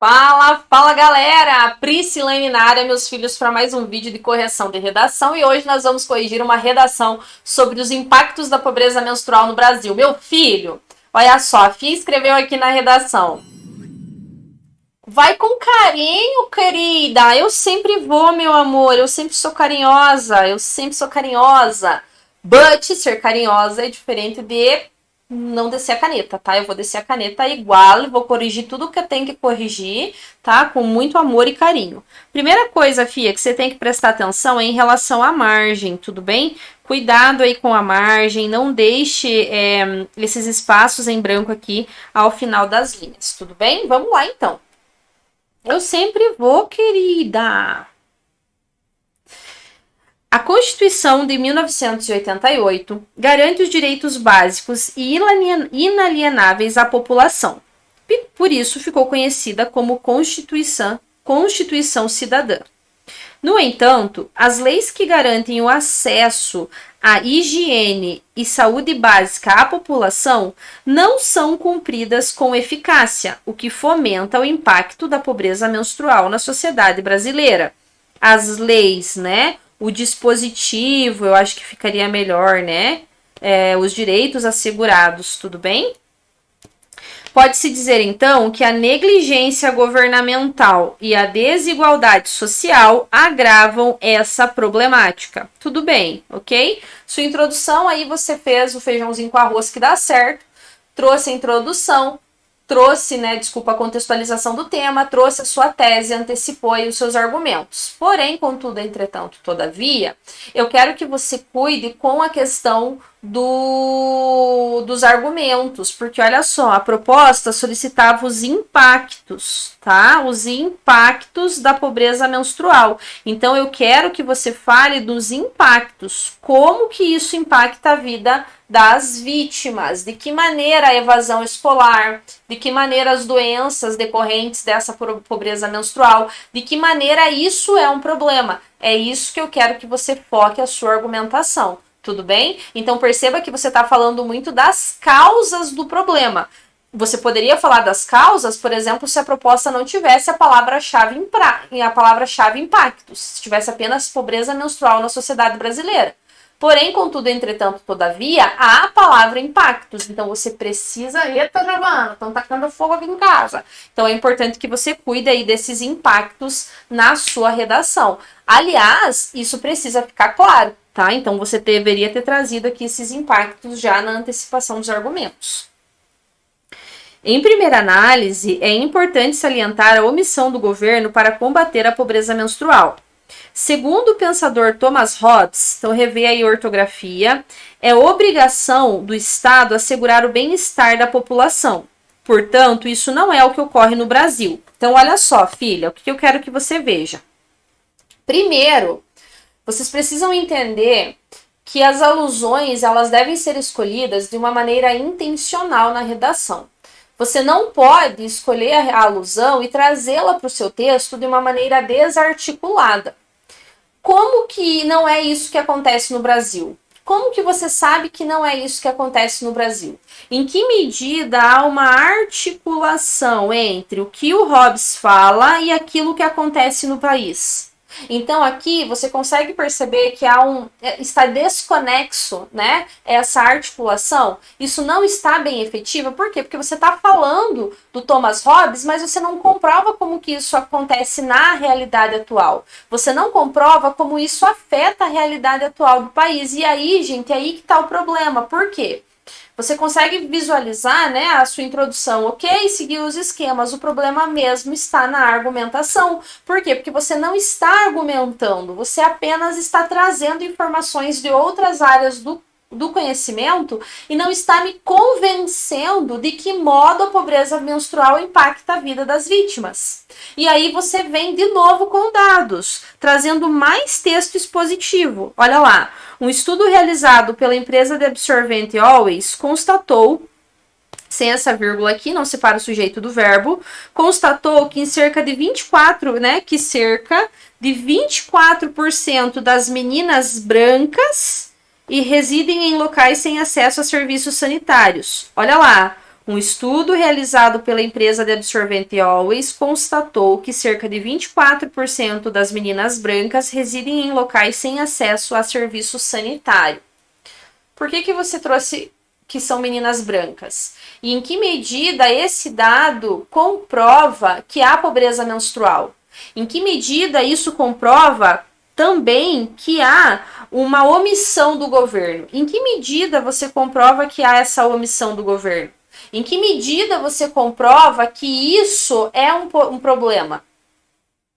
Fala, fala galera! Priscilane na área, meus filhos, para mais um vídeo de correção de redação e hoje nós vamos corrigir uma redação sobre os impactos da pobreza menstrual no Brasil. Meu filho, olha só, a Fia escreveu aqui na redação. Vai com carinho, querida. Eu sempre vou, meu amor. Eu sempre sou carinhosa. Eu sempre sou carinhosa. But ser carinhosa é diferente de não descer a caneta, tá? Eu vou descer a caneta igual, vou corrigir tudo que eu tenho que corrigir, tá? Com muito amor e carinho. Primeira coisa, Fia, que você tem que prestar atenção é em relação à margem, tudo bem? Cuidado aí com a margem, não deixe esses espaços em branco aqui ao final das linhas, tudo bem? Vamos lá, então. Eu sempre vou, querida. A Constituição de 1988 garante os direitos básicos e inalienáveis à população. Por isso ficou conhecida como Constituição Cidadã. No entanto, as leis que garantem o acesso à higiene e saúde básica à população não são cumpridas com eficácia, o que fomenta o impacto da pobreza menstrual na sociedade brasileira. As leis, né? O dispositivo, eu acho que ficaria melhor, né? Os direitos assegurados, tudo bem? Pode-se dizer, então, que a negligência governamental e a desigualdade social agravam essa problemática. Tudo bem, ok? Sua introdução, aí você fez o feijãozinho com arroz que dá certo, trouxe a introdução, trouxe, né, desculpa, a contextualização do tema, trouxe a sua tese, antecipou aí os seus argumentos. Porém, contudo, entretanto, todavia, eu quero que você cuide com a questão dos argumentos, porque olha só, a proposta solicitava os impactos, tá? Os impactos da pobreza menstrual. Então, eu quero que você fale dos impactos, como que isso impacta a vida das vítimas, de que maneira a evasão escolar, de que maneira as doenças decorrentes dessa pobreza menstrual, de que maneira isso é um problema. É isso que eu quero que você foque a sua argumentação. Tudo bem? Então perceba que você está falando muito das causas do problema. Você poderia falar das causas, por exemplo, se a proposta não tivesse a palavra-chave impactos, se tivesse apenas pobreza menstrual na sociedade brasileira. Porém, contudo, entretanto, todavia, há a palavra impactos. Então você precisa... Eita, Giovana, estão tacando fogo aqui em casa. Então é importante que você cuide aí desses impactos na sua redação. Aliás, isso precisa ficar claro. Tá? Então, você deveria ter trazido aqui esses impactos já na antecipação dos argumentos. Em primeira análise, é importante salientar a omissão do governo para combater a pobreza menstrual. Segundo o pensador Thomas Hobbes, então revê aí a ortografia, é obrigação do Estado assegurar o bem-estar da população. Portanto, isso não é o que ocorre no Brasil. Então, olha só, filha, o que eu quero que você veja. Primeiro, vocês precisam entender que as alusões elas devem ser escolhidas de uma maneira intencional na redação. Você não pode escolher a alusão e trazê-la para o seu texto de uma maneira desarticulada. Como que não é isso que acontece no Brasil? Como que você sabe que não é isso que acontece no Brasil? Em que medida há uma articulação entre o que o Hobbes fala e aquilo que acontece no país? Então aqui você consegue perceber que está desconexo, né, essa articulação. Isso não está bem efetivo. Por quê? Porque você está falando do Thomas Hobbes, mas você não comprova como que isso acontece na realidade atual. Você não comprova como isso afeta a realidade atual do país. E aí, gente, é aí que está o problema. Por quê? Você consegue visualizar, né, a sua introdução, ok? Seguir os esquemas. O problema mesmo está na argumentação. Por quê? Porque você não está argumentando, você apenas está trazendo informações de outras áreas do conhecimento e não está me convencendo de que modo a pobreza menstrual impacta a vida das vítimas. E aí você vem de novo com dados, trazendo mais texto expositivo. Olha lá, um estudo realizado pela empresa de absorvente Always constatou, sem essa vírgula aqui, não separa o sujeito do verbo, constatou que cerca de 24% das meninas brancas e residem em locais sem acesso a serviços sanitários. Olha lá, Um estudo realizado pela empresa de absorvente Always constatou que cerca de 24% das meninas brancas residem em locais sem acesso a serviço sanitário. Por que você trouxe que são meninas brancas? E em que medida esse dado comprova que há pobreza menstrual? Em que medida isso comprova também que há uma omissão do governo? Em que medida você comprova que há essa omissão do governo? Em que medida você comprova que isso é um problema?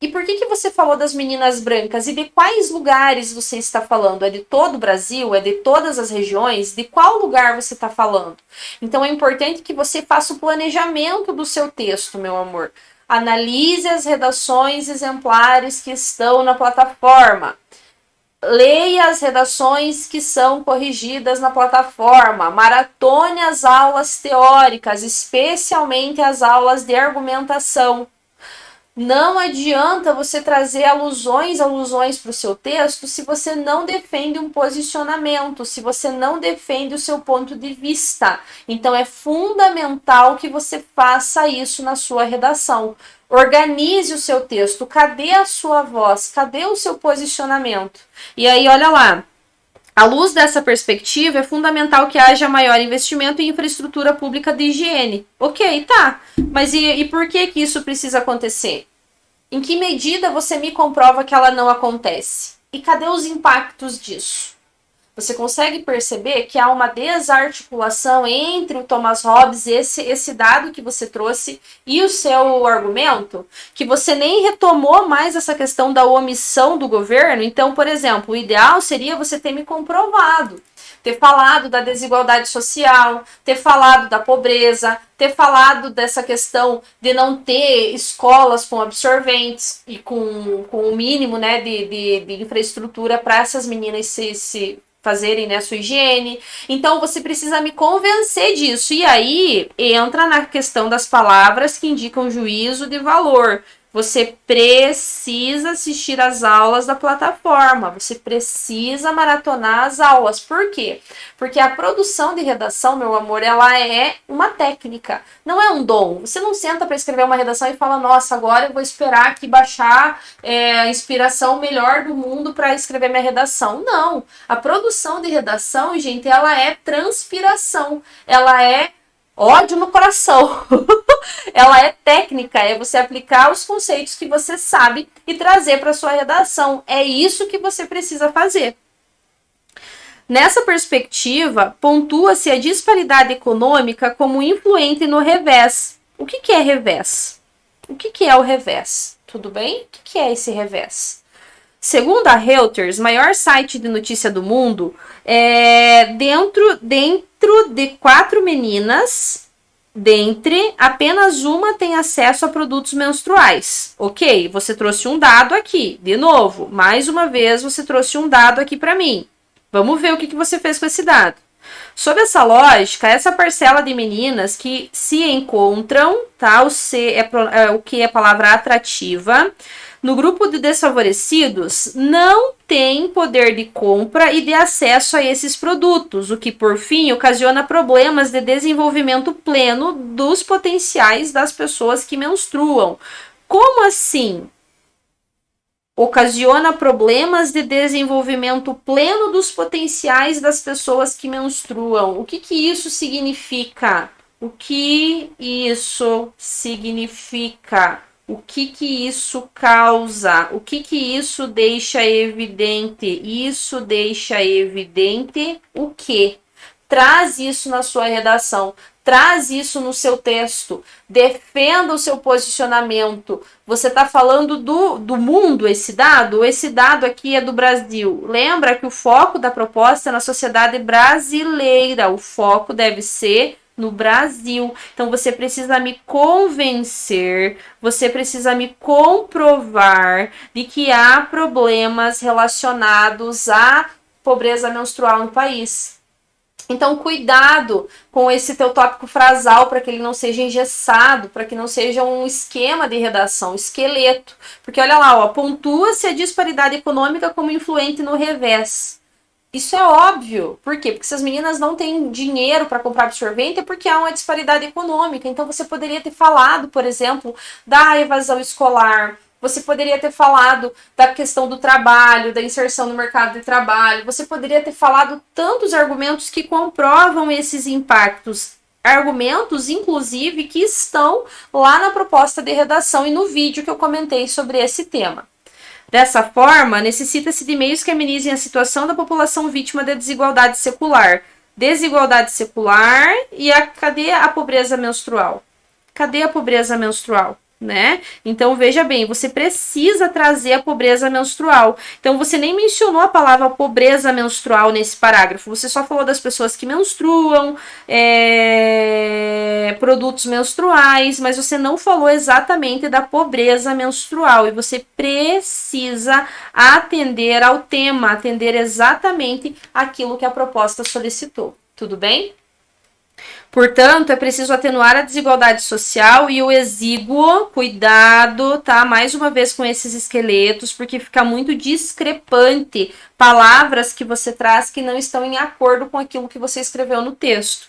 E por que você falou das meninas brancas? E de quais lugares você está falando? É de todo o Brasil? É de todas as regiões? De qual lugar você está falando? Então é importante que você faça o planejamento do seu texto, meu amor. Analise as redações exemplares que estão na plataforma. Leia as redações que são corrigidas na plataforma. Maratone as aulas teóricas, especialmente as aulas de argumentação. Não adianta você trazer alusões para o seu texto se você não defende um posicionamento, se você não defende o seu ponto de vista. Então é fundamental que você faça isso na sua redação. Organize o seu texto. Cadê a sua voz? Cadê o seu posicionamento? E aí, olha lá. À luz dessa perspectiva, é fundamental que haja maior investimento em infraestrutura pública de higiene. Ok, tá. Mas e por que isso precisa acontecer? Em que medida você me comprova que ela não acontece? E cadê os impactos disso? Você consegue perceber que há uma desarticulação entre o Thomas Hobbes, esse dado que você trouxe, e o seu argumento? Que você nem retomou mais essa questão da omissão do governo. Então, por exemplo, o ideal seria você ter me comprovado. Ter falado da desigualdade social, ter falado da pobreza, ter falado dessa questão de não ter escolas com absorventes e com o mínimo, né, de infraestrutura para essas meninas se fazerem, né, a sua higiene. Então você precisa me convencer disso. E aí entra na questão das palavras que indicam juízo de valor. Você precisa assistir às aulas da plataforma, você precisa maratonar as aulas. Por quê? Porque a produção de redação, meu amor, ela é uma técnica, não é um dom. Você não senta para escrever uma redação e fala, nossa, agora eu vou esperar aqui baixar a inspiração melhor do mundo para escrever minha redação. Não, a produção de redação, gente, ela é transpiração, ela é ódio no coração. Ela é técnica, é você aplicar os conceitos que você sabe e trazer para sua redação. É isso que você precisa fazer. Nessa perspectiva, pontua-se a disparidade econômica como influente no revés. O que é revés? O que é o revés? Tudo bem? O que é esse revés? Segundo a Reuters, maior site de notícia do mundo, dentro de 4 meninas, dentre, apenas uma tem acesso a produtos menstruais. Ok, você trouxe um dado aqui. De novo, mais uma vez, você trouxe um dado aqui para mim. Vamos ver o que você fez com esse dado. Sob essa lógica, essa parcela de meninas que se encontram, tá? O que é a palavra atrativa, no grupo de desfavorecidos, não tem poder de compra e de acesso a esses produtos, o que, por fim, ocasiona problemas de desenvolvimento pleno dos potenciais das pessoas que menstruam. Como assim? Ocasiona problemas de desenvolvimento pleno dos potenciais das pessoas que menstruam. O que isso significa? O que isso significa? O que isso causa? O que isso deixa evidente? Isso deixa evidente o quê? Traz isso na sua redação. Traz isso no seu texto, defenda o seu posicionamento. Você está falando do mundo, esse dado aqui é do Brasil. Lembra que o foco da proposta é na sociedade brasileira, o foco deve ser no Brasil. Então você precisa me convencer, você precisa me comprovar de que há problemas relacionados à pobreza menstrual no país. Então, cuidado com esse teu tópico frasal para que ele não seja engessado, para que não seja um esquema de redação, esqueleto. Porque olha lá, pontua-se a disparidade econômica como influente no revés. Isso é óbvio. Por quê? Porque se as meninas não têm dinheiro para comprar absorvente, é porque há uma disparidade econômica. Então você poderia ter falado, por exemplo, da evasão escolar. Você poderia ter falado da questão do trabalho, da inserção no mercado de trabalho. Você poderia ter falado tantos argumentos que comprovam esses impactos. Argumentos, inclusive, que estão lá na proposta de redação e no vídeo que eu comentei sobre esse tema. Dessa forma, necessita-se de meios que amenizem a situação da população vítima da desigualdade secular. Desigualdade secular e cadê a pobreza menstrual? Cadê a pobreza menstrual? Né? Então veja bem, você precisa trazer a pobreza menstrual. Então você nem mencionou a palavra pobreza menstrual nesse parágrafo, você só falou das pessoas que menstruam, produtos menstruais, mas você não falou exatamente da pobreza menstrual e você precisa atender ao tema, atender exatamente aquilo que a proposta solicitou. Tudo bem? Portanto, é preciso atenuar a desigualdade social e o exíguo, cuidado, tá? Mais uma vez com esses esqueletos, porque fica muito discrepante palavras que você traz que não estão em acordo com aquilo que você escreveu no texto.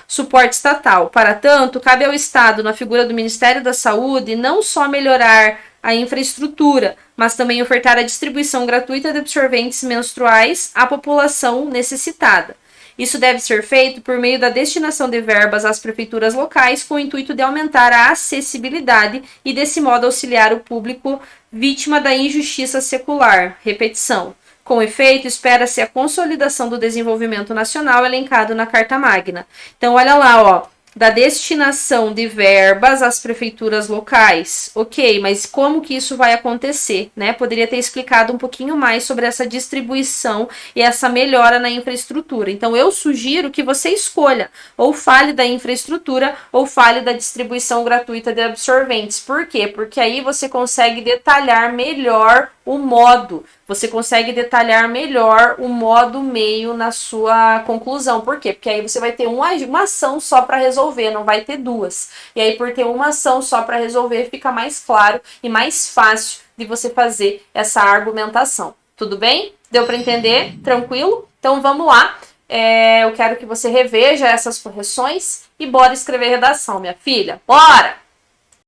Suporte estatal. Para tanto, cabe ao Estado, na figura do Ministério da Saúde, não só melhorar a infraestrutura, mas também ofertar a distribuição gratuita de absorventes menstruais à população necessitada. Isso deve ser feito por meio da destinação de verbas às prefeituras locais com o intuito de aumentar a acessibilidade e, desse modo, auxiliar o público vítima da injustiça secular. Repetição. Com efeito, espera-se a consolidação do desenvolvimento nacional elencado na Carta Magna. Então, olha lá, ó. Da destinação de verbas às prefeituras locais. Ok, mas como que isso vai acontecer, né? Poderia ter explicado um pouquinho mais sobre essa distribuição e essa melhora na infraestrutura. Então, eu sugiro que você escolha, ou fale da infraestrutura, ou fale da distribuição gratuita de absorventes. Por quê? Porque aí você consegue detalhar melhor o modo. Você consegue detalhar melhor o modo meio na sua conclusão. Por quê? Porque aí você vai ter uma ação só para resolver, não vai ter duas. E aí, por ter uma ação só para resolver, fica mais claro e mais fácil de você fazer essa argumentação. Tudo bem? Deu para entender? Tranquilo? Então vamos lá. Eu quero que você reveja essas correções e bora escrever redação, minha filha. Bora!